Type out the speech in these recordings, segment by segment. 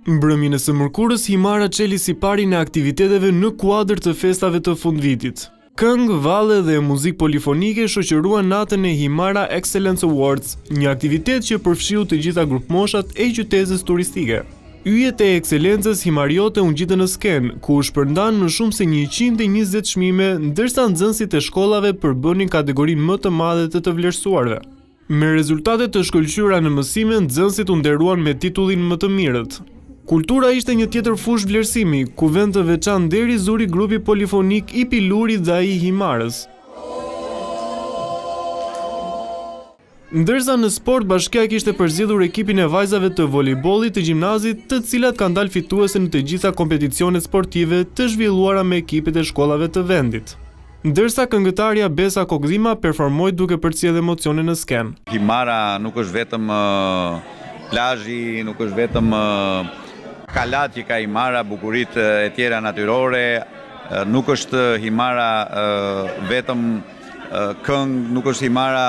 Mbrëmjen e së mërkurës, Himara çeli sipari në aktiviteteve në kuadër të festave të fundvitit. Këngë, valle dhe muzikë polifonike shoqëruan natën e Himara Excellence Awards, një aktivitet që përfshiu të gjitha grupmoshat e qytetit turistike. Yjet e ekselencës himariote u ngjitën në skenë, ku u shpërndan më shumë se 120 çmime, ndërsa nxënësit e shkollave përbënin kategorinë më të madhe të vlerësuarve. Me rezultate të shkëlqyera në mësime, nxënësit u nderuan me titullin më të mirët. Kultura ishte një tjetër fushë vlerësimi, ku vend të veçantë deri zuri grupi polifonik i Pilurit dhe ai i Himarës. Ndërsa në sport, Bashkia kishte përzgjedhur ekipin e vajzave të volejbollit të gjimnazit, të cilat kanë dalë fituese në të gjitha kompeticionet sportive të zhvilluara me ekipet e shkollave të vendit. Ndërsa këngëtarja Besa Kokdhima performoi duke përcjellë emocione në skenë. Himara nuk është vetëm plazhi, nuk është vetëm kalat që ka Himara, bukuritë e tjera natyrore, nuk është Himara vetëm këngë, nuk është Himara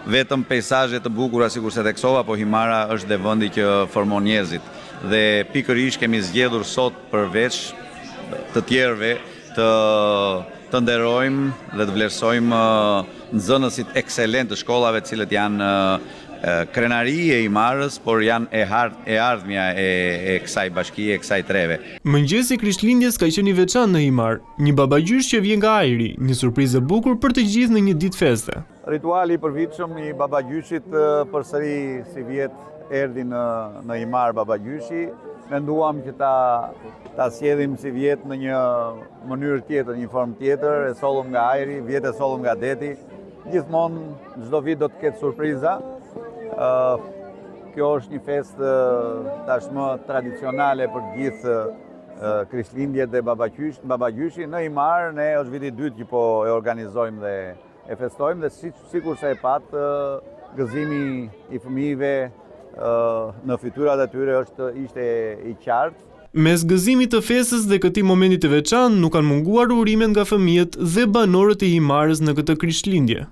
vetëm peizazhe të bukura sikur se theksova, po Himara është dhe vendi që formon njerëzit. Dhe pikërisht kemi zgjedhur sot përveç të tjerëve të nderojmë dhe të vlerësojmë nxënësit ekselent të shkollave, të cilët janë krenari e Himarës, por janë e ardhmja e kësaj bashkie, e kësaj treve. Mëngjesi Krishtlindjes ka qenë i veçantë në Himar, një babagjysh që vjen nga ajri, një surprizë e bukur për të gjithë në një ditë feste. Rituali i përvitshëm i babagjyshit përsëri si vjet erdhi në Himar babagjyshi. Menduam që ta sjellim si vjet në një mënyrë tjetër, një formë tjetër, e sollëm nga ajri, vjet e sollëm nga deti. Gjithmonë çdo vit do të ketë surpriza. Kjo është një festë tashmë tradicionale për gjithë Krishtlindjet dhe babagjyshi. Në Himar ne është viti i dytë që po e organizojmë dhe e festojmë, dhe sikur se e patë, gëzimi i fëmijëve në fytyrat e tyre ishte i qartë. Mes gëzimit të festës dhe këtij momenti të veçantë nuk kanë munguar urimet nga fëmijët dhe banorët e Himarës në këtë Krishtlindje.